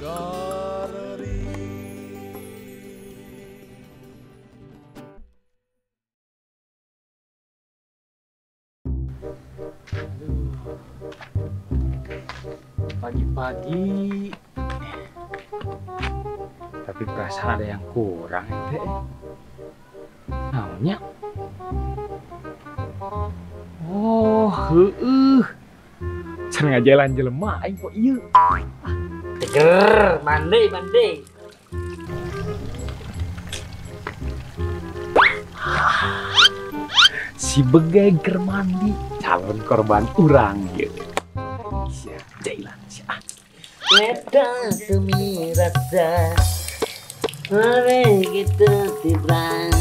Pagi-pagi tapi perasaan ada yang kurang ente. Namanya seneng aja jalan jelema aing kok ieu. Seger, mandi. Si Begeger mandi, calon korban urang ieu. Sia, jailan sia. Kita demi rasa, mari kita tibrang,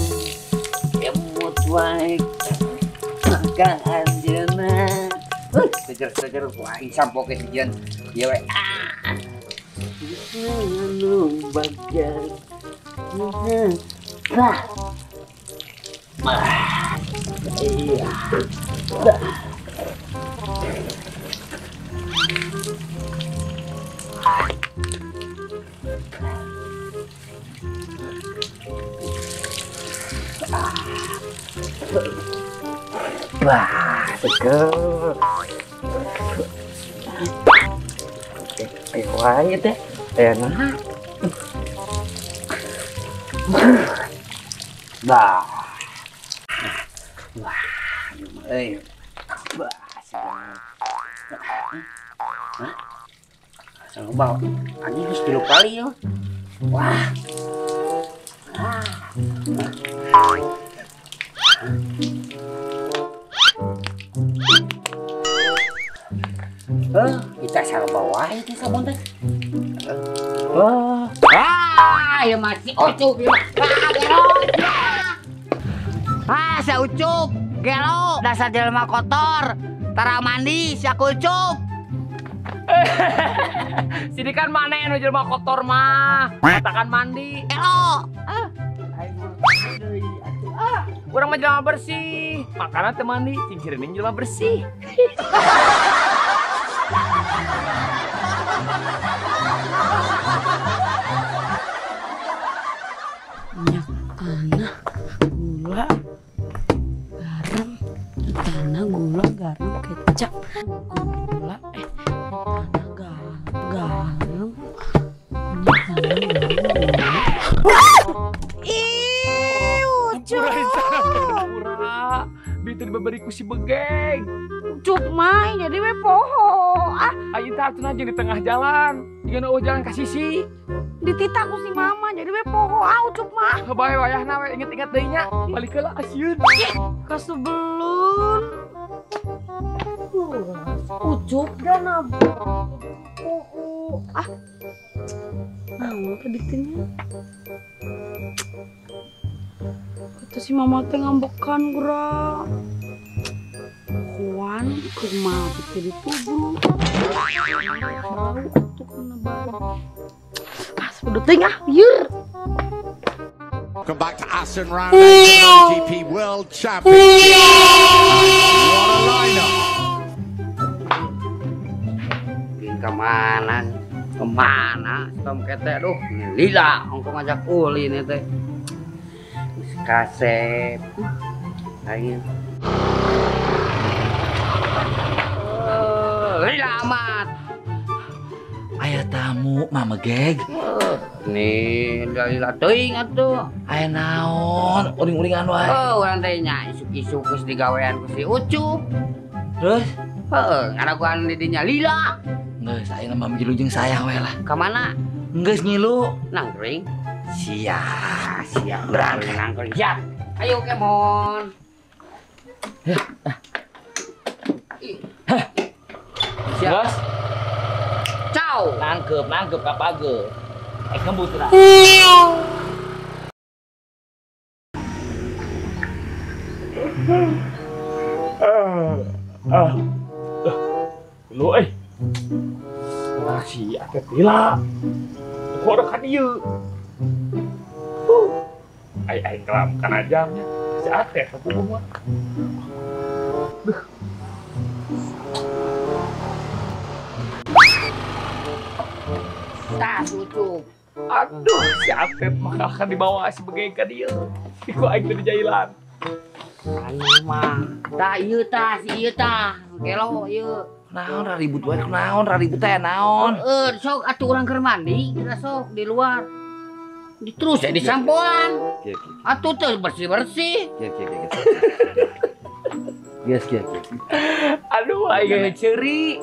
emut baik, maka anjana. Seger, wah sampo ke sijian, ya we. Lu bagian, iya. Wah, seger. Wae teh, enak. Wah, Sang bawa, anjing geus 3 kali ya. Wah. Kita salah bawa itu sabun teh. Ya masih ucup ya. Sa ucup, gelo, dasar jelema kotor. Tara mandi sia ucup. Sini kan mana yang jelema kotor mah, katakan mandi. Gelo. Urang mah jelema bersih, makanan teu mandi, cingcireun jelema bersih. Minyak tanah, gula, garam, tanah, gula, garam, kecap, gula, tanah, garam, minyak tanah, garam, Pura, bitu diberiku si Begeng. Ucup mah jadi we poho. Aing teh atuh aja di tengah jalan. Jika jalan ka sisi. Dititaku si mama jadi we poho. Ucup mah. Bae wayahna we inget-inget deui nya. Balik heula asieun. Kasebelun. Ucup dan poho. Naon teh ditinnya? Kata si mama teh ngambekan geura. Kuan kumaha teh dituduh. Atuh kana baru. Sepedut teuing yeur. Welcome back to Aston Round MotoGP World Championship. What a lineup! Kemana? Tom kete, aduh, lila, ongkong ngajak uli nih teh. Kasep, ayo. Lila amat. Aya tamu, Mama Geg. Nih, lila teuing atuh. Aya naon? Uring-uringan wae. Urang teh nya isuk-isuk geus digawean ku si Ucup. Terus? Ngaraguan di dinya lila. Geus aya mah milu jeung sayang we lah. Ka mana? Geus ngilu. Nangkring. Siap. Berangkat nangkring. Siap. Ayo Kemon. Siap. Bos. Ciao. Nangkep ka pageut. Kembut lah. Lu masih ada tila. Kok ada kan ieu. Ai kelam kana jamnya. Si ate ka punggung mah. Tas ucup. Aduh, si Atet mah akan dibawa sebagai ka dia. Iku aing teu di jailan. Anu mah. Tah ieu tah si ieu tah. Gelo ieu. Naon ribut wae naon ribut teh naon. Sok atuh urang keur mandi, kita sok di luar. Terus ya di sampoan. Kieu. Atuh teh bersih-bersih. Kieu. Geus kieu. Aduh, aing ceuri.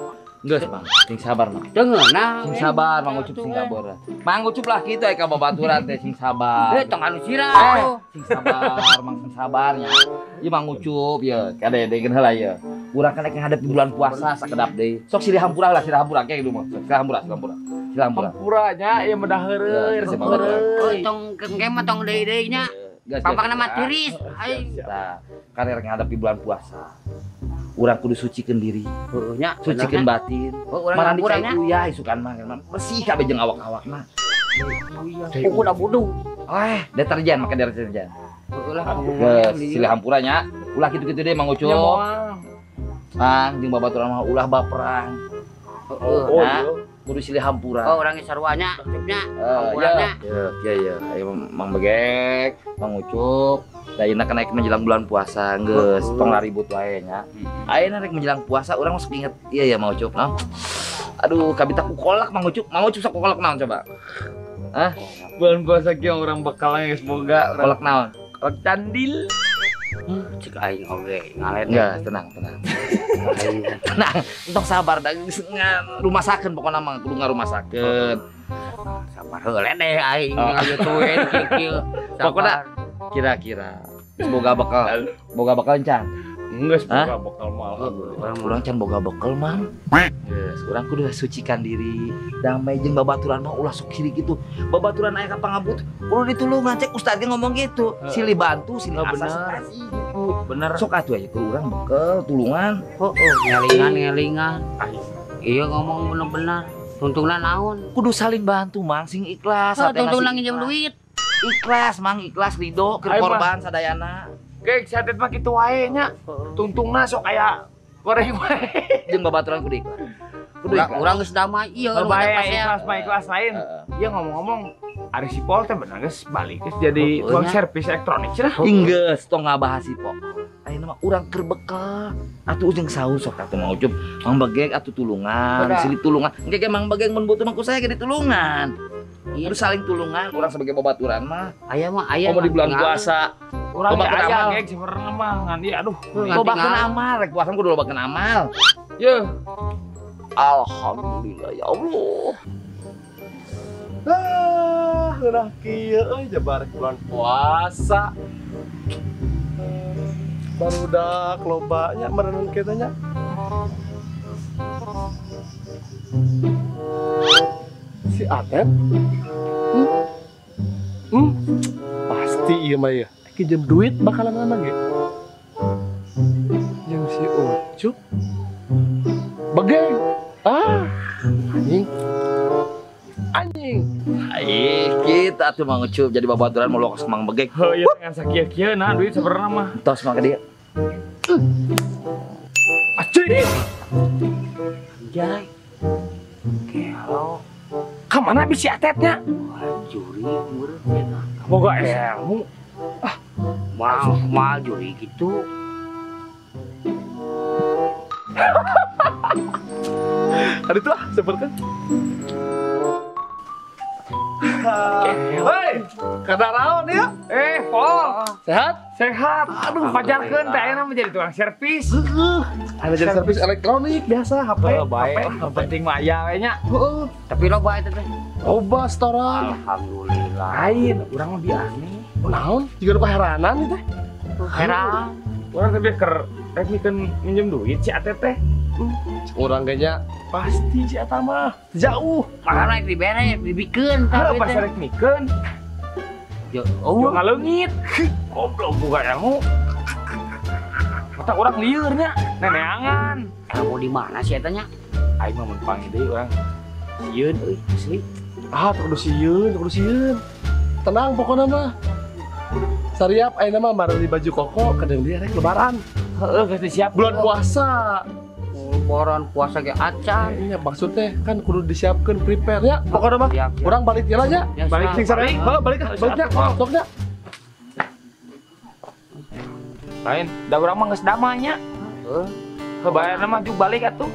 Geus, Mang. Sing sabar, Mang. Dengeuna. Sing sabar, Mang Ucup sing sabar. Mang Ucup lah kitu aya ka babaturan teh sing sabar. Tong anu sirah. Sing sabar, Mang sing sabarnya. Ieu Mang Ucup ya, kade-degeun heula ya. Urang kan ngadepi bulan puasa sakedap deui. Sok silih hampura lah, silih hampura kayak gitu mah. Silih hampura. Hampuranya ieu mah heureul, resep heureul. Tong kengke mah tong deui-deui nya. Pampangna mah tiris. Nah, kan rek ngadepi bulan puasa. Urang kudu sucikeun diri. Heuh nya. Sucikeun batin. Urang Marandi urangnya. cai uyah isukan mah bersih kabeh jeung awak-awakna. Udah budung. Deterjen make deterjen. Ulah Geus silih hampuranya. Ulah kitu-kitu deui Mang Ucup. Mang jeung babaturan mah ulah baperang. Nah, kudu silih hampura. Oh, urang sarwanya, cupnya, Iya. Iya. Ayo Mang Begek, Mang Ucup. Dayeuna kan naik menjelang bulan puasa, geus tong laribut wae nya. Ayeuna rek menjelang puasa urang masuk inget iya ya Mang Ucup naon. Aduh, kabita ku kolak Mang Ucup. Mang Ucup sok kolak naon coba? Hah? Bulan puasa kieu orang bakal geus boga Kolak naon? kolak candil. cek aing oge ngalet. Enggak, tenang. Tenang, entong sabar da rumah sakeun pokona mah kudu ngarumasakeun. Sabar heula deh aing ngageutuin kieu. Pokona kira-kira boga bekal encan. Geus boga bekal mah alhamdulillah. Urang can boga bekal mang. Geus, urang kudu sucikan diri. Damai jeung babaturan mah ulah sok kiri gitu. Babaturan aya ka pangabut kudu ditulungan cek ustaz ge ngomong gitu. Silih bantu, silih asa gitu. Bener. Sok atuh aya kudu urang bekel tulungan. Ngelingan. Iya ngomong bener-bener. Tuntungna naon? Kudu saling bantu mang sing ikhlas. Tuntungna nginjem duit. Ikhlas mang, ikhlas ridho keur korban sadayana. Gek sadet mah kitu wae nya. Tungtungna sok aya goreng wae. Jeung babaturan kudu ikhlas. Urang geus damai ieu ikhlas mah ikhlas lain. Ieu ngomong-ngomong Ari Sipol teh bener geus balik geus jadi tukang servis elektronik cenah. Geus tong ngabahas Sipol. Ayeuna mah urang keur bekal. Atuh jeung saur sok atuh Mang Ucup. Mang Begek atuh tulungan, silih tulungan. Engke ge Mang Begek mun butuh mah ku saya ge ditulungan. Kudu saling tulungan urang sebagai babaturan mah. Aya mah aya. Di bulan puasa. Urang Lobakeun aya amal. gek sebenarnya mah ngan ieu aduh. Lobakeun amal, rek puasa kudu lobakeun amal. Yeuh. Alhamdulillah ya Allah. Udah kieu euy jabar bulan puasa. Barudak lobanya merenung kitu nya. Si Atet. Pasti ieu mah ya. Kijem duit bakalan ana ge. Jeung si Ucup. Begeng. Anjing. Kita tuh Mang Ucup jadi babaturan mau lokos Mang Begek. Heuh ieu dengan sakieu-kieu nah duit sebenarnya mah. Tos mah ka dia. Acuy. Jai. Kelo Ka mana bisi atetnya? juri meureun cenah. Boga ilmu. Mal juri gitu. Ada tuh seperti. Hei, kada raon ya? Pol. Sehat? Sehat. Aduh, pajarkeun teh ayeuna mah jadi tukang servis. Ada jadi servis elektronik biasa HP. Baik. Yang penting mah aya we nya. Tapi loba eta teh. Loba setoran. Alhamdulillah. Lain, urang mah biasane. Naon? Juga ada keheranan itu teh. Heran. Urang teh keur rek mikeun minjem duit si Atet teh. Orang kayaknya pasti si Eta mah jauh. Makana dibere, dibikeun Heuh tah pas rek mikeun. Yo, Oh, ngaleungit. Goblok boga ilmu. Mata urang lieur nya, neneangan. kamu di mana sih eta nya? Aing mah mun panggil deui urang. Sieun euy, asli. Kudu sieun. Tenang pokoknya mah. Sariap ayeuna mah mareli baju koko kadang dia rek lebaran. Heeh, geus disiap. Bulan puasa. boron puasa ge acan. Iya maksudnya kan kudu disiapkan prepare ya. Pokoknya mah Siap. kurang balik jalan ya. Ya, Balik siap. sing sareng. Heeh, balik ah, baliknya. Soknya. Lain, da urang mah geus damanya. Kebayar mah juk balik atuh.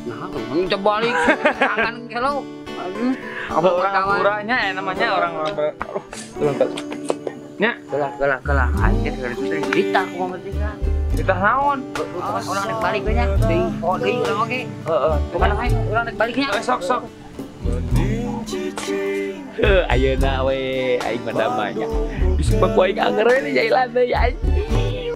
Nah, coba balik. Tangan gelo. Orang uranya namanya orang-orang nya Gelah. Anjir cerita aku mah penting lah. kita naon? Orang nek balik we nya. Deui urang oge. Heeh. Bukan orang nek baliknya. Sok. Ayeuna we aing mah damanya. Bisa baku aing anger we di jailan deui anjing.